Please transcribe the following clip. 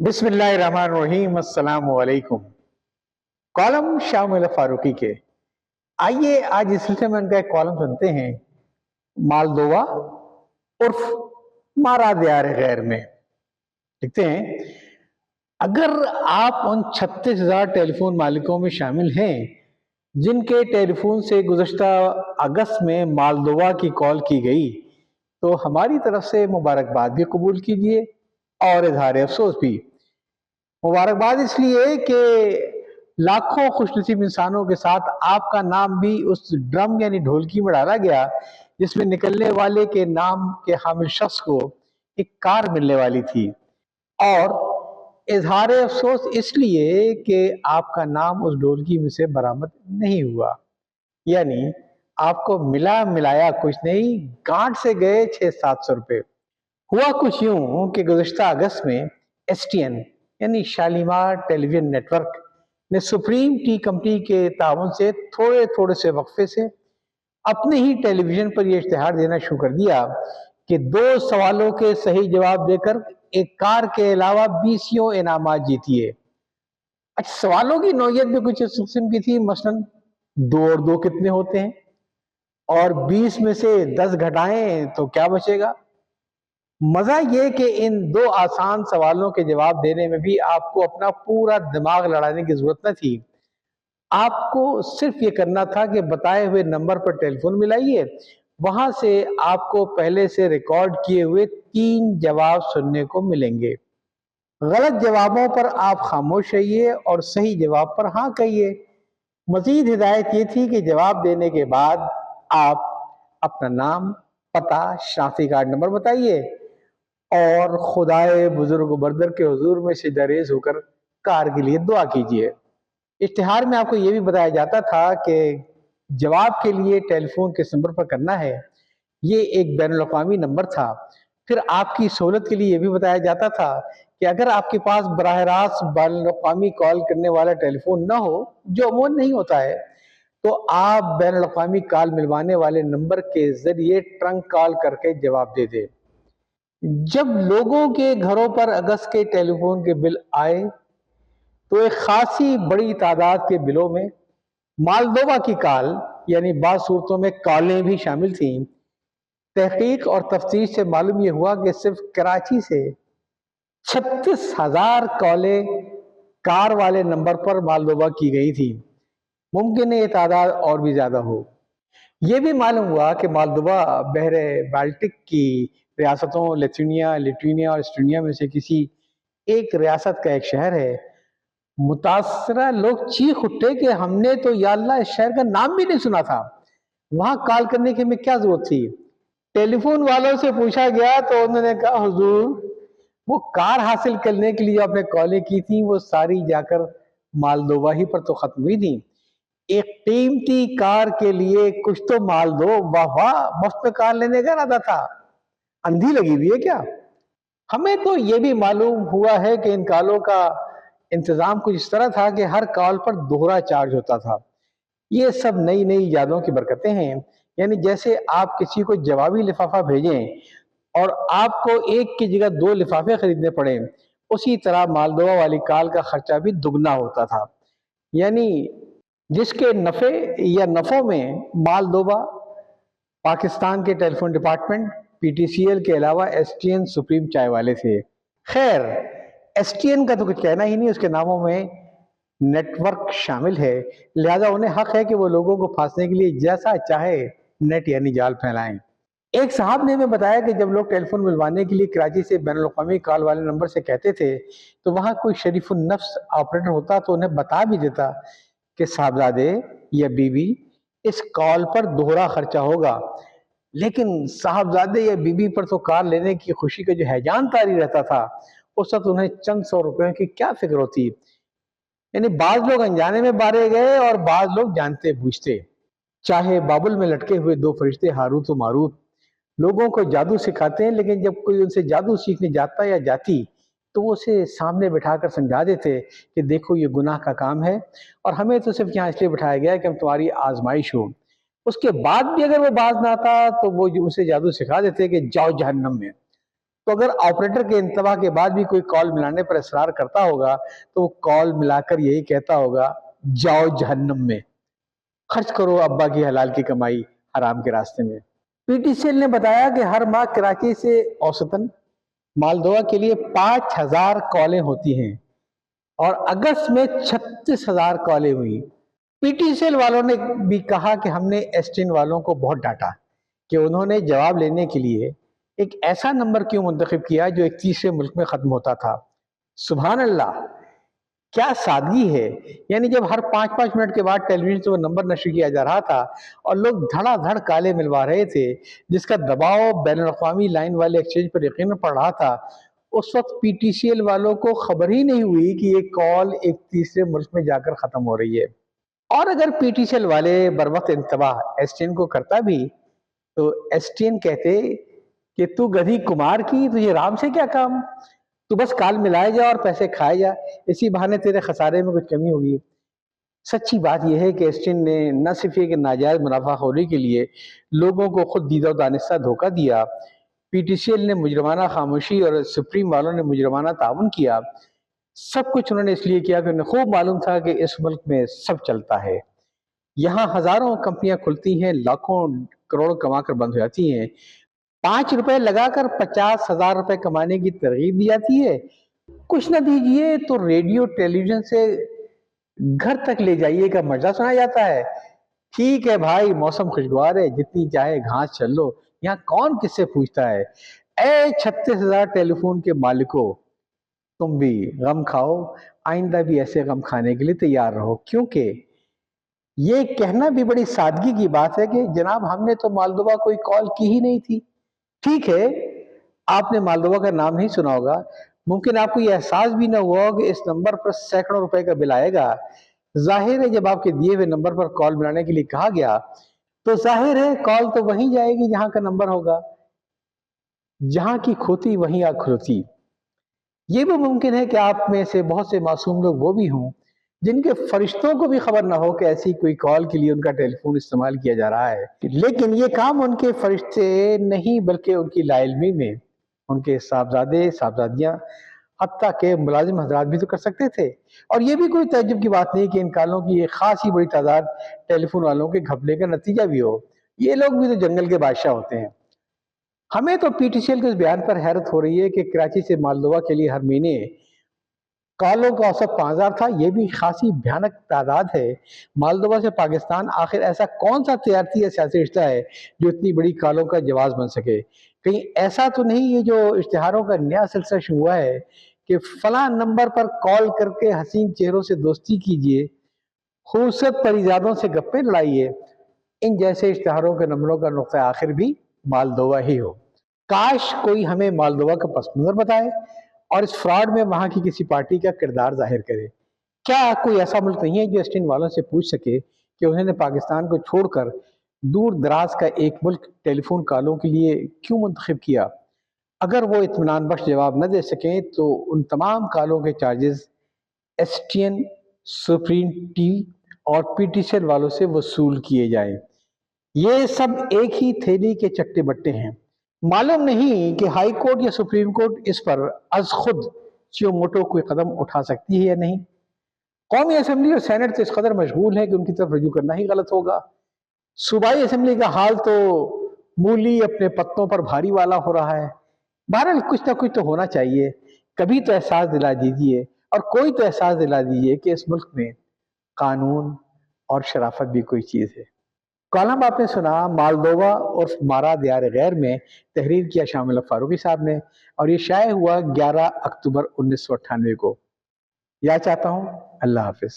बिस्मिल्लाहिर्रहमानिर्रहीम। अस्सलाम वालेकुम। कॉलम शामिल फारूकी के। आइए आज इस सिलसिले में उनका एक कॉलम सुनते हैं। मालदोवा उर्फ मारा दियार गैर में लिखते हैं, अगर आप उन 36,000 टेलीफोन मालिकों में शामिल हैं जिनके टेलीफोन से गुज़श्ता अगस्त में मालदोवा की कॉल की गई, तो हमारी तरफ से मुबारकबाद भी कबूल कीजिए और इजहार अफसोस भी। मुबारकबाद इसलिए कि लाखों खुशनसीब इंसानों के साथ आपका नाम भी उस ड्रम यानी ढोलकी में डाला गया जिसमें निकलने वाले के नाम के हामिल शख्स को एक कार मिलने वाली थी। और इजहार अफसोस इसलिए कि आपका नाम उस ढोलकी में से बरामद नहीं हुआ, यानी आपको मिला मिलाया कुछ नहीं, गांठ से गए 600-700 रुपए। हुआ कुछ यूं कि गुज़श्ता अगस्त में एसटीएन यानी शालीमार टेलीविजन नेटवर्क ने सुप्रीम टी कंपनी के ताउन से थोड़े थोड़े से वक्फे से अपने ही टेलीविजन पर यह इश्तिहार देना शुरू कर दिया कि 2 सवालों के सही जवाब देकर एक कार के अलावा 20 इनामात जीतिए। अच्छा, सवालों की नौयत भी कुछ इस किस्म की थी, मसलन 2 और 2 कितने होते हैं, और 20 में से 10 घटाएं तो क्या बचेगा। मजा ये कि इन 2 आसान सवालों के जवाब देने में भी आपको अपना पूरा दिमाग लड़ाने की जरूरत न थी। आपको सिर्फ ये करना था कि बताए हुए नंबर पर टेलीफोन मिलाइए, वहां से आपको पहले से रिकॉर्ड किए हुए 3 जवाब सुनने को मिलेंगे। गलत जवाबों पर आप खामोश रहिए और सही जवाब पर हाँ कहिए। मजीद हिदायत ये थी कि जवाब देने के बाद आप अपना नाम, पता, शनाख्ती कार्ड नंबर बताइए और खुदाए बुजुर्ग बरदर के हुजूर में सिजदारेज होकर कार के लिए दुआ कीजिए। इश्तिहार में आपको यह भी बताया जाता था कि जवाब के लिए टेलीफोन किस नंबर पर करना है, ये एक बैनुल-अक़वामी नंबर था। फिर आपकी सहूलत के लिए यह भी बताया जाता था कि अगर आपके पास बराह रास्त बैनुल-अक़वामी कॉल करने वाला टेलीफोन न हो, जो अमूमन नहीं होता है, तो आप बैनुल-अक़वामी कॉल मिलवाने वाले नंबर के जरिए ट्रंक कॉल करके जवाब दे दें। जब लोगों के घरों पर अगस्त के टेलीफोन के बिल आए तो एक खासी बड़ी तादाद के बिलों में मालदोवा की कॉल यानी बाज़ सूरतों में कॉलें भी शामिल थीं। तहकीक और तफ्तीश से मालूम यह हुआ कि सिर्फ कराची से 36,000 कॉलें कार वाले नंबर पर मालदोवा की गई थी। मुमकिन है ये तादाद और भी ज्यादा हो। यह भी मालूम हुआ कि मालदोवा बहरे बाल्टिक की रियासतों लिथुआनिया और एस्टोनिया में से किसी एक रियासत का एक शहर है। मुतासरा लोग चीख उठे कि हमने तो या अल्लाह इस शहर का नाम भी नहीं सुना था, वहां कॉल करने की हमें क्या जरूरत थी। टेलीफोन वालों से पूछा गया तो उन्होंने कहा, हुजूर वो कार हासिल करने के लिए आपने कॉलें की थी, वो सारी जाकर मालदोवा ही पर तो खत्म हुई थी। एक कीमती कार के लिए कुछ तो माल दो। वाह वाह, मुफ्त में कार लेने का इरादा था, अंधी लगी हुई है क्या। हमें तो ये भी मालूम हुआ है कि इन कॉलों का इंतजाम कुछ इस तरह था कि हर कॉल पर दोहरा चार्ज होता था। ये सब नई नई इजादों की बरकतें हैं। यानी जैसे आप किसी को जवाबी लिफाफा भेजें और आपको एक की जगह 2 लिफाफे खरीदने पड़े, उसी तरह मालदोवा वाली कॉल का खर्चा भी दुगना होता था। यानी जिसके नफे या नफों में मालदोवा, पाकिस्तान के टेलीफोन डिपार्टमेंट, पीटीसीएल के अलावा एसटीएन सुप्रीम चाय वाले थे। खैर, एसटीएन का तो कुछ कहना ही नहीं, उसके नामों में नेटवर्क शामिल है, लिहाजा उन्हें हक है कि वो लोगों को फांसने के लिए जैसा चाहे नेट यानी जाल फैलाएं। एक साहब ने हमें बताया कि जब लोग टेलीफोन मिलवाने के लिए कराची से बैनुल-अक़वामी कॉल वाले नंबर से कहते थे, तो वहां कोई शरीफुन नफ्स ऑपरेटर होता तो उन्हें बता भी देता कि साहबजादे या बीवी, इस कॉल पर दोहरा खर्चा होगा। लेकिन साहबजादे या बीबी पर तो कार लेने की खुशी का जो हैजान तारी रहता था, उस वक्त उन्हें चंद 100 रुपयों की क्या फिक्र होती। यानी बाज लोग अनजाने में बारे गए और बाज लोग जानते बूझते। चाहे बाबुल में लटके हुए 2 फरिश्ते हारूत और मारूत लोगों को जादू सिखाते हैं, लेकिन जब कोई उनसे जादू सीखने जाता या जाती तो वो उसे सामने बिठाकर समझा देते कि देखो ये गुनाह का काम है और हमें तो सिर्फ यहाँ इसलिए बिठाया गया है कि हम तुम्हारी आजमाइश हो। उसके बाद भी अगर वो बाज ना आता तो वो उसे जादू सिखा देते कि जाओ जहन्नम में। तो अगर ऑपरेटर के इंतबा के बाद भी कोई कॉल मिलाने पर इसरार करता होगा तो वो कॉल मिलाकर यही कहता होगा, जाओ जहन्नम में, खर्च करो अब्बा की हलाल की कमाई हराम के रास्ते में। पीटीसीएल ने बताया कि हर माह कराची से औसतन मालदोवा के लिए 5000 कॉलें होती हैं और अगस्त में 36,000 कॉलें हुई। पीटीसीएल वालों ने भी कहा कि हमने एसटीएन वालों को बहुत डांटा कि उन्होंने जवाब लेने के लिए एक ऐसा नंबर क्यों मुंतखब किया जो एक तीसरे मुल्क में खत्म होता था। सुभान अल्लाह, क्या सादगी है। यानी जब हर 5-5 मिनट के बाद टेलीविजन से वो नंबर नशर किया जा रहा था और लोग धड़ाधड़ काले मिलवा रहे थे, जिसका दबाव बैनुल अक़वामी लाइन वाले एक्सचेंज पर यकीनन पड़ रहा था, उस वक्त पीटीसीएल वालों को खबर ही नहीं हुई कि ये कॉल एक तीसरे मुल्क में जाकर खत्म हो रही है। और अगर पीटीसीएल वाले बर वक्त इंतबाह एसटीएन को करता भी तो एसटीएन कहते कि तू गधी कुमार की, तुझे राम से क्या काम, तू बस काल मिलाए जा और पैसे खाए जा, इसी बहाने तेरे खसारे में कुछ कमी होगी। सच्ची बात यह है कि एसटीएन ने न सिर्फ एक नाजायज मुनाफाखोरी के लिए लोगों को खुद दीदा दानिस्ता धोखा दिया, पीटीसीएल ने मुजरमाना खामोशी और सुप्रीम वालों ने मुजरमाना ताउन किया। सब कुछ उन्होंने इसलिए किया कि उन्हें खूब मालूम था कि इस मुल्क में सब चलता है। यहाँ हजारों कंपनियां खुलती हैं, लाखों करोड़ कमाकर बंद हो जाती हैं। 5 रुपए लगाकर 50,000 रुपए कमाने की तरगीब दी जाती है। कुछ न दीजिए तो रेडियो टेलीविजन से घर तक ले जाइए का मजा सुना जाता है। ठीक है भाई, मौसम खुशगवार है, जितनी चाहे घास चल लो, यहाँ कौन किससे पूछता है। ए 36,000 टेलीफोन के मालिकों, तुम भी गम खाओ, आइंदा भी ऐसे गम खाने के लिए तैयार रहो, क्योंकि ये कहना भी बड़ी सादगी की बात है कि जनाब हमने तो मालदोवा कोई कॉल की ही नहीं थी। ठीक है, आपने मालदोवा का नाम नहीं सुना होगा, मुमकिन आपको ये एहसास भी ना हुआ कि इस नंबर पर सैकड़ों रुपए का बिल आएगा। जाहिर है जब आपके दिए हुए नंबर पर कॉल मिलाने के लिए कहा गया तो जाहिर है कॉल तो वहीं जाएगी जहां का नंबर होगा, जहां की खोती वहीं आग खुलती। ये भी मुमकिन है कि आप में से बहुत से मासूम लोग वो भी हों जिनके फरिश्तों को भी खबर ना हो कि ऐसी कोई कॉल के लिए उनका टेलीफोन इस्तेमाल किया जा रहा है, लेकिन ये काम उनके फरिश्ते नहीं बल्कि उनकी लाइल्मी में उनके साहबजादे साहबजादियां हत्ता के मुलाजिम हजरात भी तो कर सकते थे। और ये भी कोई तअज्जुब की बात नहीं कि इन कॉलों की एक खास ही बड़ी तादाद टेलीफोन वालों के घपले का नतीजा भी हो। ये लोग भी तो जंगल के बादशाह होते हैं। हमें तो पीटीसीएल के इस बयान पर हैरत हो रही है कि कराची से मालदोवा के लिए हर महीने कॉलों का औसत 5,000 था। यह भी खासी भयानक तादाद है। मालदोवा से पाकिस्तान आखिर ऐसा कौन सा तजारती या सियासी रिश्ता है जो इतनी बड़ी कॉलों का जवाब बन सके। कहीं ऐसा तो नहीं ये जो इश्तिहारों का नया सिलसिला शुरू हुआ है कि फला नंबर पर कॉल करके हसीन चेहरों से दोस्ती कीजिए, खूबसूरत परिजादों से गप्पे लड़ाइए। इन जैसे इश्तिहारों के नंबरों का नुक्ता आखिर भी मालदोवा ही हो। काश कोई हमें मालदोवा का पस मंजर बताए और इस फ्रॉड में वहां की किसी पार्टी का किरदार जाहिर करे। क्या कोई ऐसा मुल्क नहीं है जो एसटीएन वालों से पूछ सके कि उन्होंने पाकिस्तान को छोड़कर दूर दराज का एक मुल्क टेलीफोन कॉलों के लिए क्यों मुंतखब किया। अगर वो इत्मीनान बख्श जवाब न दे सकें तो उन तमाम कॉलों के चार्जेस एसटीएन, सुप्रीम टीवी और पीटीसीएल वालों से वसूल किए जाएं। ये सब एक ही थैली के चट्टे बट्टे हैं। मालूम नहीं कि हाई कोर्ट या सुप्रीम कोर्ट इस पर अज खुद चियो मोटो कोई कदम उठा सकती है या नहीं। कौमी असेंबली और सेनेट तो इस कदर मशगूल है कि उनकी तरफ रजू करना ही गलत होगा। सूबाई असेंबली का हाल तो मूली अपने पत्तों पर भारी वाला हो रहा है। बहरहाल कुछ ना कुछ तो होना चाहिए। कभी तो एहसास दिला दीजिए और कोई तो एहसास दिला दीजिए कि इस मुल्क में कानून और शराफत भी कोई चीज है। कॉलम आपने सुना मालदोवा और मारा दियार गैर में, तहरीर किया शामिल फारूकी साहब ने और ये शाये हुआ 11 अक्टूबर 1998 को। याद चाहता हूँ। अल्लाह हाफिज।